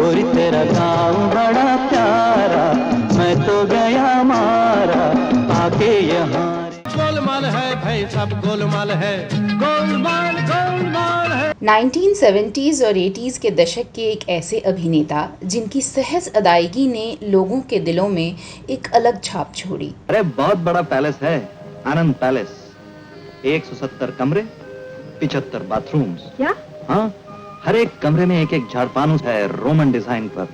गोरी तेरा गाँव बड़ा प्यारा, मैं तो गया मारा आके यहाँ। गोलमाल है भाई, सब गोलमाल है, गोलमाल गोलमाल है। 1970s और 80s के दशक के एक ऐसे अभिनेता जिनकी सहज अदायगी ने लोगों के दिलों में एक अलग छाप छोड़ी। अरे बहुत बड़ा पैलेस है, आनंद पैलेस। 170 कमरे, 75 बाथरूम्स। क्या? हाँ, हर एक कमरे में एक एक झाड़पानुस है, रोमन डिजाइन पर।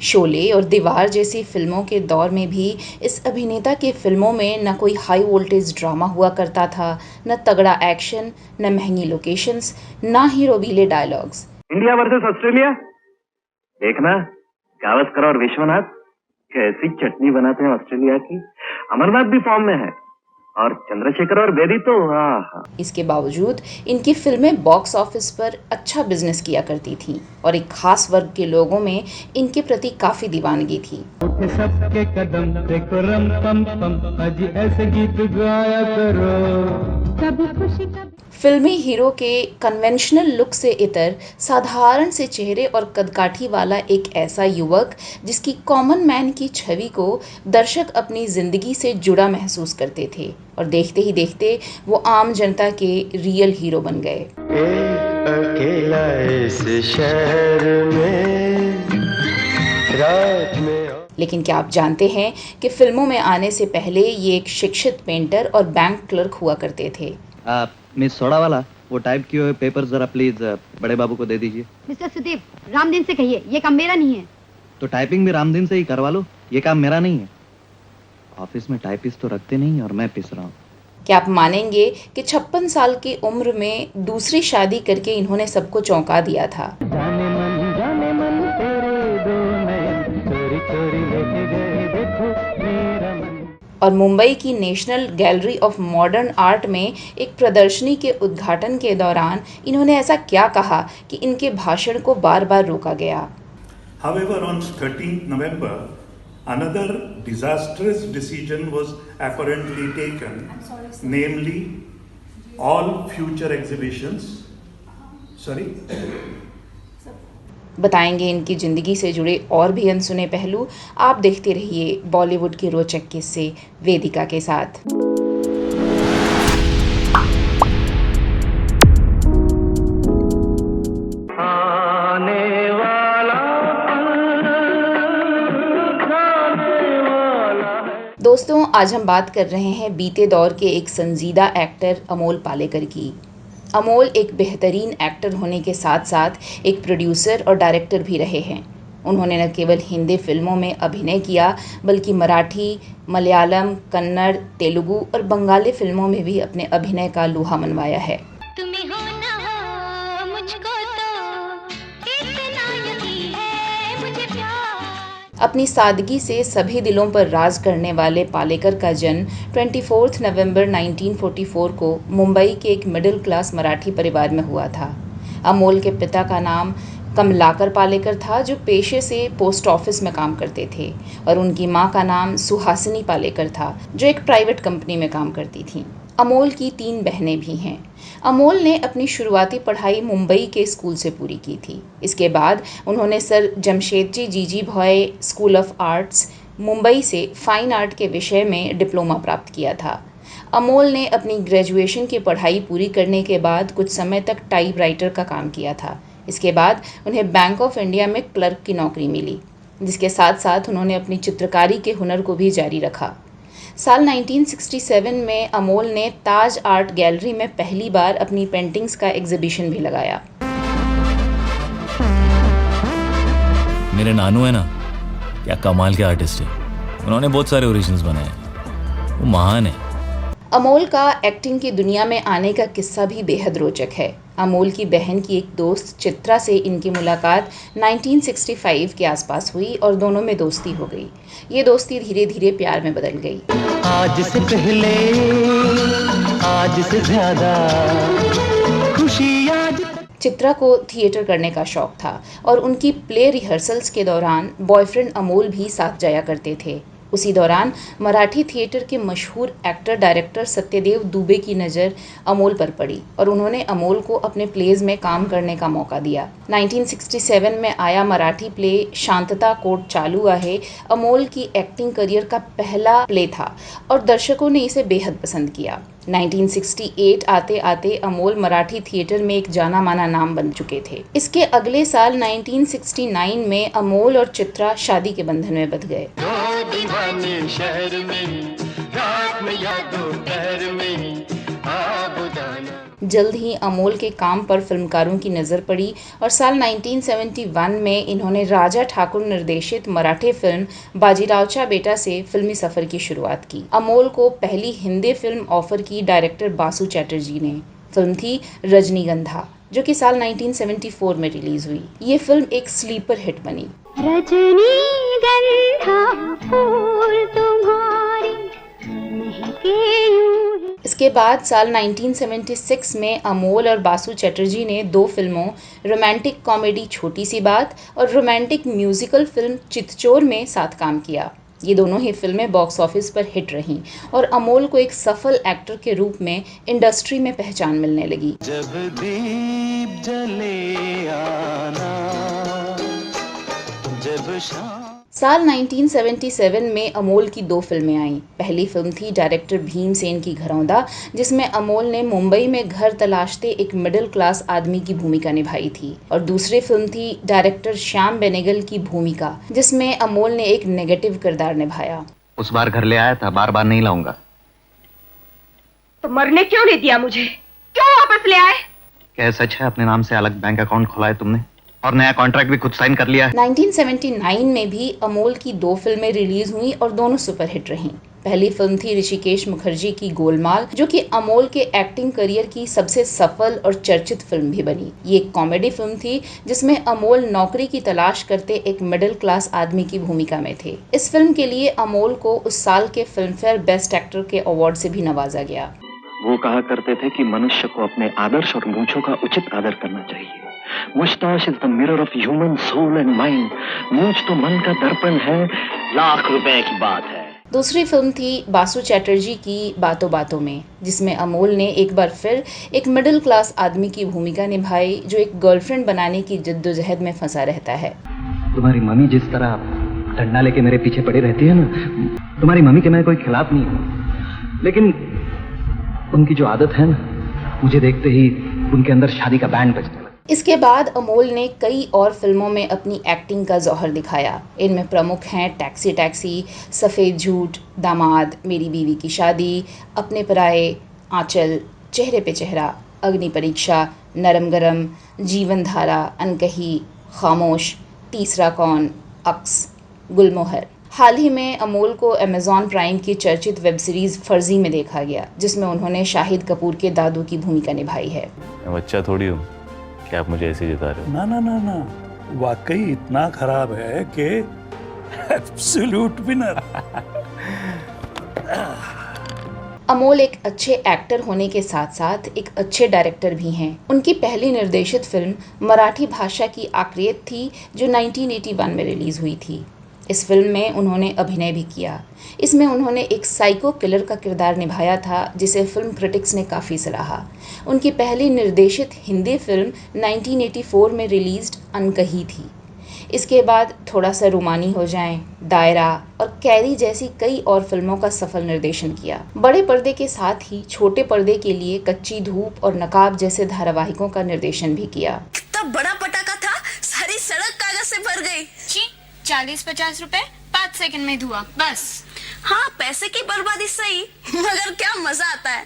शोले और दीवार जैसी फिल्मों के दौर में भी इस अभिनेता के फिल्मों में न कोई हाई वोल्टेज ड्रामा हुआ करता था, न तगड़ा एक्शन, न महंगी लोकेशंस, न ही रोबीले डायलॉग्स। इंडिया वर्सेस ऑस्ट्रेलिया देखना, गावस्कर और विश्वनाथ कैसी चटनी बनाते हैं ऑस्ट्रेलिया की। अमरनाथ भी फॉर्म में है और चंद्रशेखर और बेदी तो इसके बावजूद इनकी फिल्में बॉक्स ऑफिस पर अच्छा बिजनेस किया करती थीं और एक खास वर्ग के लोगों में इनके प्रति काफी दीवानगी थी। सबके कदम देखो रम पम पम, आज ऐसे गीत गाया करो, कभी खुशी कभी। फिल्मी हीरो के कन्वेंशनल लुक से इतर साधारण से चेहरे और कदकाठी वाला एक ऐसा युवक जिसकी कॉमन मैन की छवि को दर्शक अपनी जिंदगी से जुड़ा महसूस करते थे और देखते ही देखते वो आम जनता के रियल हीरो बन गए। अकेला इस शहर में, रात में। लेकिन क्या आप जानते हैं कि फिल्मों में आने से पहले ये एक शिक्षित पेंटर और बैंक क्लर्क हुआ करते थे। मिस सोडा वाला, वो टाइप किए हुए पेपर जरा प्लीज बड़े बाबू को दे दीजिए। मिस्टर सुदेव, रामदीन से कहिए ये काम मेरा नहीं है। तो टाइपिंग भी रामदीन से ही करवा लो, ये काम मेरा नहीं है। ऑफिस में टाइपिस्ट तो रखते नहीं और मैं पिस रहा हूँ। क्या आप मानेंगे कि 56 साल की उम्र में दूसरी शादी करके इन्होंने सबको चौंका दिया था। जाने मन तेरे दो नयन, चोरी चोरी लेके गए देखो मेरा मन। और मुंबई की national gallery of modern art में एक प्रदर्शनी के उद्घाटन के दौरान इन्होंने ऐसा क्या कहा कि इनके भाषण को बार बार रोका गया। However, on 13th November, another disastrous decision was apparently taken, namely all future exhibitions. Sorry. बताएंगे इनकी जिंदगी से जुड़े और भी अनसुने पहलू। आप देखते रहिए बॉलीवुड के रोचक किस्से वेदिका के साथ। दोस्तों, आज हम बात कर रहे हैं बीते दौर के एक संजीदा एक्टर अमोल पालेकर की। अमोल एक बेहतरीन एक्टर होने के साथ साथ एक प्रोड्यूसर और डायरेक्टर भी रहे हैं। उन्होंने न केवल हिंदी फिल्मों में अभिनय किया बल्कि मराठी, मलयालम, कन्नड़, तेलुगु और बंगाली फिल्मों में भी अपने अभिनय का लूहा मनवाया है। अपनी सादगी से सभी दिलों पर राज करने वाले पालेकर का जन्म 24 नवंबर 1944 को मुंबई के एक मिडिल क्लास मराठी परिवार में हुआ था। अमोल के पिता का नाम कमलाकर पालेकर था, जो पेशे से पोस्ट ऑफिस में काम करते थे, और उनकी मां का नाम सुहासिनी पालेकर था, जो एक प्राइवेट कंपनी में काम करती थी। अमोल की 3 बहनें भी हैं। अमोल ने अपनी शुरुआती पढ़ाई मुंबई के स्कूल से पूरी की थी। इसके बाद उन्होंने सर जमशेदजी जीजी भॉय स्कूल ऑफ आर्ट्स मुंबई से फाइन आर्ट के विषय में डिप्लोमा प्राप्त किया था। अमोल ने अपनी ग्रेजुएशन की पढ़ाई पूरी करने के बाद कुछ समय तक टाइपराइटर का काम किया था। इसके बाद उन्हें बैंक ऑफ इंडिया में क्लर्क की नौकरी मिली, जिसके साथ साथ उन्होंने अपनी चित्रकारी के हुनर को भी जारी रखा। साल 1967 में अमोल ने ताज आर्ट गैलरी में पहली बार अपनी पेंटिंग्स का एग्जीबिशन भी लगाया। मेरे नानू है ना, क्या कमाल के आर्टिस्ट है। उन्होंने बहुत सारे ओरिजिनल्स बनाए, वो महान है। अमोल का एक्टिंग की दुनिया में आने का किस्सा भी बेहद रोचक है। अमोल की बहन की एक दोस्त चित्रा से इनकी मुलाकात 1965 के आसपास हुई और दोनों में दोस्ती हो गई। ये दोस्ती धीरे धीरे प्यार में बदल गई। आज से पहले, आज से ज्यादा खुशी आज। चित्रा को थिएटर करने का शौक था और उनकी प्ले रिहर्सल्स के दौरान बॉयफ्रेंड अमोल भी साथ जाया करते थे। उसी दौरान मराठी थिएटर के मशहूर एक्टर डायरेक्टर सत्यदेव दुबे की नज़र अमोल पर पड़ी और उन्होंने अमोल को अपने प्लेज में काम करने का मौका दिया। 1967 में आया मराठी प्ले शांतता कोर्ट चालू आहे अमोल की एक्टिंग करियर का पहला प्ले था और दर्शकों ने इसे बेहद पसंद किया। 1968 आते आते अमोल मराठी थिएटर में एक जाना माना नाम बन चुके थे। इसके अगले साल 1969 में अमोल और चित्रा शादी के बंधन में बंध गए। शहर में रात में या दोपहर में जल्द ही अमोल के काम पर फिल्मकारों की नज़र पड़ी और साल 1971 में इन्होंने राजा ठाकुर निर्देशित मराठी फिल्म बाजीरावचा बेटा से फिल्मी सफ़र की शुरुआत की। अमोल को पहली हिंदी फिल्म ऑफर की डायरेक्टर बासु चैटर्जी ने। फिल्म थी रजनीगंधा, जो कि साल 1974 में रिलीज हुई। ये फिल्म एक स्लीपर हिट बनी। रजनीगंधा फूल तुम्हारी महके यूं ही। इसके बाद साल 1976 में अमोल और बासु चैटर्जी ने 2 फिल्मों रोमांटिक कॉमेडी छोटी सी बात और रोमांटिक म्यूजिकल फिल्म चितचोर में साथ काम किया। ये दोनों ही फिल्में बॉक्स ऑफिस पर हिट रहीं और अमोल को एक सफल एक्टर के रूप में इंडस्ट्री में पहचान मिलने लगी। जब दीप जले आना, जब साल 1977 में अमोल की 2 फिल्में आईं। पहली फिल्म थी डायरेक्टर भीमसेन की घरौंदा, जिसमें अमोल ने मुंबई में घर तलाशते एक मिडिल क्लास आदमी की भूमिका निभाई थी और दूसरी फिल्म थी डायरेक्टर श्याम बेनेगल की भूमिका, जिसमें अमोल ने एक नेगेटिव किरदार निभाया। उस बार घर ले आया था, बार बार नहीं लाऊंगा। तो मरने क्यों नहीं दिया मुझे? क्यों वापस ले आए? क्या सच है अपने नाम से अलग बैंक अकाउंट खुलाए तुमने और नया कॉन्ट्रैक्ट भी खुद साइन कर लिया? 1979 में भी अमोल की 2 फिल्में रिलीज हुई और दोनों सुपरहिट रहीं। पहली फिल्म थी ऋषिकेश मुखर्जी की गोलमाल, जो कि अमोल के एक्टिंग करियर की सबसे सफल और चर्चित फिल्म भी बनी। ये एक कॉमेडी फिल्म थी जिसमें अमोल नौकरी की तलाश करते एक मिडिल क्लास आदमी की भूमिका में थे। इस फिल्म के लिए अमोल को उस साल के फिल्मफेयर बेस्ट एक्टर के अवार्ड से भी नवाजा गया। वो कहा करते थे कि मनुष्य को अपने आदर्श और मूंछों का उचित आदर करना चाहिए। Moustache is the mirror of human soul and mind. मूंछ तो मन का दर्पण है, लाख रुपए की बात है। दूसरी फिल्म थी बासु चैटर्जी की बातों बातों में, जिसमें अमोल ने एक बार फिर एक मिडिल क्लास आदमी की भूमिका निभाई जो एक गर्लफ्रेंड बनाने की जद्दोजहद में फंसा रहता है। तुम्हारी मम्मी जिस तरह डंडा लेके मेरे पीछे पड़ी रहती है ना, तुम्हारी मम्मी के मैं कोई खिलाफ नहीं हूँ, लेकिन उनकी जो आदत है ना, मुझे देखते ही उनके अंदर शादी का बैंड बजने लगा। इसके बाद अमोल ने कई और फिल्मों में अपनी एक्टिंग का जौहर दिखाया। इनमें प्रमुख हैं टैक्सी टैक्सी, सफ़ेद झूठ, दामाद, मेरी बीवी की शादी, अपने पराए, आंचल, चेहरे पे चेहरा, अग्नि परीक्षा, नरम गरम, जीवन धारा, अनकही, खामोश, तीसरा कौन, अक्स, गुलमोहर। हाल ही में अमोल को अमेज़ॉन प्राइम की चर्चित वेब सीरीज फर्जी में देखा गया, जिसमें उन्होंने शाहिद कपूर के दादू की भूमिका निभाई है। मैं बच्चा थोड़ी हूँ कि आप मुझे ऐसे जिता रहे हो। ना ना ना ना, वाकई इतना खराब है कि एब्सोल्यूट विनर। अमोल एक अच्छे एक्टर होने के साथ साथ एक अच्छे डायरेक्टर भी हैं। उनकी पहली निर्देशित फिल्म मराठी भाषा की आक्रियत थी, जो 1981 में रिलीज हुई थी। इस फिल्म में उन्होंने अभिनय भी किया। इसमें उन्होंने एक साइको किलर का किरदार निभाया था, जिसे फिल्म क्रिटिक्स ने काफ़ी सराहा। उनकी पहली निर्देशित हिंदी फिल्म 1984 में रिलीज्ड अनकही थी। इसके बाद थोड़ा सा रुमानी हो जाएं, दायरा और कैरी जैसी कई और फिल्मों का सफल निर्देशन किया। बड़े पर्दे के साथ ही छोटे पर्दे के लिए कच्ची धूप और नकाब जैसे धारावाहिकों का निर्देशन भी किया। इतना बड़ा पटाखा था, सारी सड़क कागज से भर गई। 40-50 रुपए 5 सेकंड में धुआं, बस। हाँ, पैसे की बर्बादी सही, मगर क्या मजा आता है।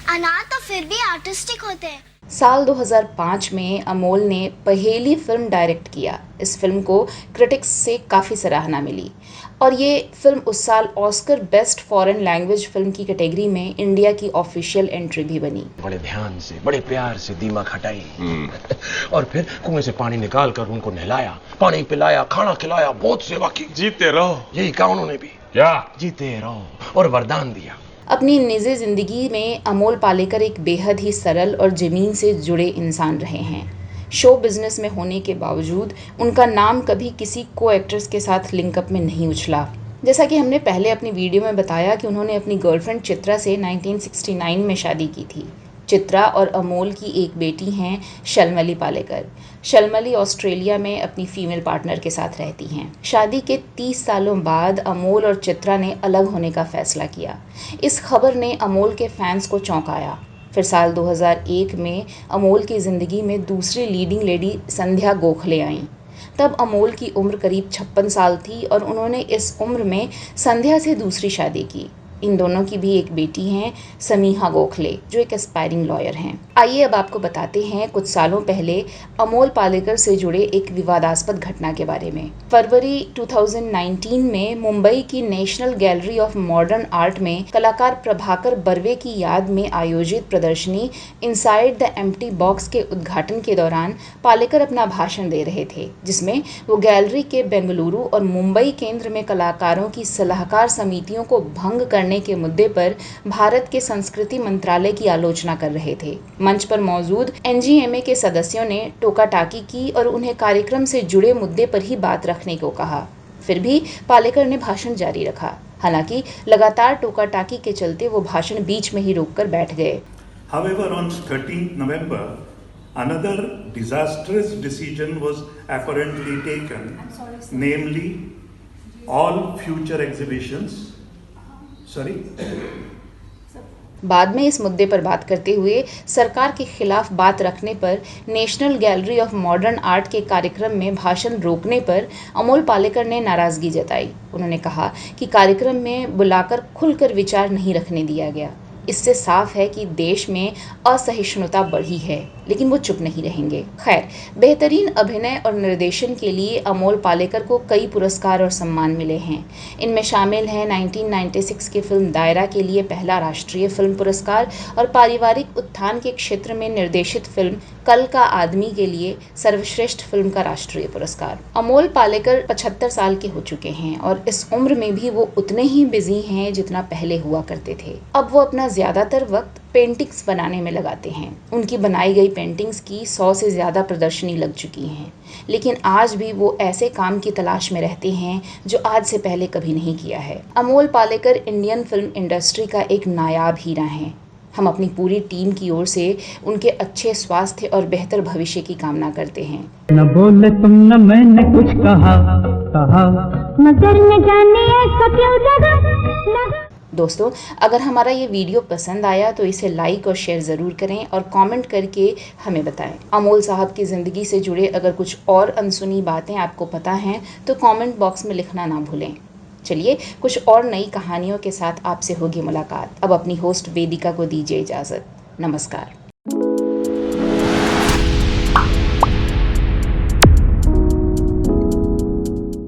अनाथ तो फिर भी आर्टिस्टिक होते हैं। साल 2005 में अमोल ने पहेली फिल्म डायरेक्ट किया। इस फिल्म को क्रिटिक्स से काफ़ी सराहना मिली और ये फिल्म उस साल Oscar best foreign language film की कैटेगरी में इंडिया की ऑफिशियल एंट्री भी बनी। बड़े ध्यान से, बड़े प्यार से दीमक हटाई और फिर कुएं से पानी निकाल कर उनको नहलाया, पानी पिलाया, खाना खिलाया, बहुत सेवा की। जीते रहो, यही कहा उन्होंने भी। क्या? जीते रहो, और वरदान दिया। अपनी निजी जिंदगी में अमोल पालेकर एक बेहद ही सरल और ज़मीन से जुड़े इंसान रहे हैं। शो बिजनेस में होने के बावजूद उनका नाम कभी किसी को एक्टर्स के साथ लिंकअप में नहीं उछला। जैसा कि हमने पहले अपनी वीडियो में बताया कि उन्होंने अपनी गर्लफ्रेंड चित्रा से 1969 में शादी की थी। चित्रा और अमोल की एक बेटी हैं शलमली पालेकर। शलमली ऑस्ट्रेलिया में अपनी फीमेल पार्टनर के साथ रहती हैं। शादी के 30 सालों बाद अमोल और चित्रा ने अलग होने का फैसला किया। इस खबर ने अमोल के फैंस को चौंकाया। फिर साल 2001 में अमोल की ज़िंदगी में दूसरी लीडिंग लेडी संध्या गोखले आईं। तब अमोल की उम्र करीब 56 साल थी और उन्होंने इस उम्र में संध्या से दूसरी शादी की। इन दोनों की भी एक बेटी हैं समीहा गोखले, जो एक एस्पायरिंग लॉयर हैं। आइए अब आपको बताते हैं कुछ सालों पहले अमोल पालेकर से जुड़े एक विवादास्पद घटना के बारे में। फरवरी 2019 में मुंबई की national gallery of modern art में कलाकार प्रभाकर बर्वे की याद में आयोजित प्रदर्शनी इनसाइड द एम्प्टी बॉक्स के उद्घाटन के दौरान पालेकर अपना भाषण दे रहे थे, जिसमें वो गैलरी के बेंगलुरु और मुंबई केंद्र में कलाकारों की सलाहकार समितियों को भंग करने के मुद्दे पर भारत के संस्कृति मंत्रालय की आलोचना कर रहे थे। मंच पर मौजूद एनजीएमए के सदस्यों ने टोका-टाकी की और उन्हें कार्यक्रम से जुड़े मुद्दे पर ही बात रखने को कहा। फिर भी पालेकर ने भाषण जारी रखा। हालांकि लगातार टोका-टाकी के चलते वो भाषण बीच में ही रोककर बैठ गए। However, on 13th November, another disastrous decision was apparently taken, namely all future exhibitions. बाद में इस मुद्दे पर बात करते हुए सरकार के खिलाफ बात रखने पर national gallery of modern art के कार्यक्रम में भाषण रोकने पर अमोल पालेकर ने नाराजगी जताई। उन्होंने कहा कि कार्यक्रम में बुलाकर खुलकर विचार नहीं रखने दिया गया। इससे साफ है कि देश में असहिष्णुता बढ़ी है, लेकिन वो चुप नहीं रहेंगे। खैर, बेहतरीन अभिनय और निर्देशन के लिए अमोल पालेकर को कई पुरस्कार और सम्मान मिले हैं। इनमें शामिल हैं 1996 की फिल्म दायरा के लिए पहला राष्ट्रीय फिल्म पुरस्कार और पारिवारिक उत्थान के क्षेत्र में निर्देशित फिल्म कल का आदमी के लिए सर्वश्रेष्ठ फिल्म का राष्ट्रीय पुरस्कार। अमोल पालेकर 75 साल के हो चुके हैं और इस उम्र में भी वो उतने ही बिजी हैं जितना पहले हुआ करते थे। अब वो अपना ज्यादातर वक्त पेंटिंग्स बनाने में लगाते हैं। उनकी बनाई गई पेंटिंग्स की 100 से ज़्यादा प्रदर्शनी लग चुकी हैं, लेकिन आज भी वो ऐसे काम की तलाश में रहते हैं जो आज से पहले कभी नहीं किया है। Amol Palekar Indian film industry का एक नायाब हीरा हैं। हम अपनी पूरी टीम की ओर से उनके अच्छे स्वास्थ्य और बेहतर भविष्य की कामना करते हैं। न बोले तुम न मैंने कुछ कहा मगर न जाने ऐसा क्यों लगा। दोस्तों, अगर हमारा ये वीडियो पसंद आया तो इसे लाइक और शेयर ज़रूर करें और कमेंट करके हमें बताएं। अमोल साहब की ज़िंदगी से जुड़े अगर कुछ और अनसुनी बातें आपको पता हैं तो कमेंट बॉक्स में लिखना ना भूलें। चलिए, कुछ और नई कहानियों के साथ आपसे होगी मुलाकात। अब अपनी होस्ट वेदिका को दीजिए इजाज़त। नमस्कार।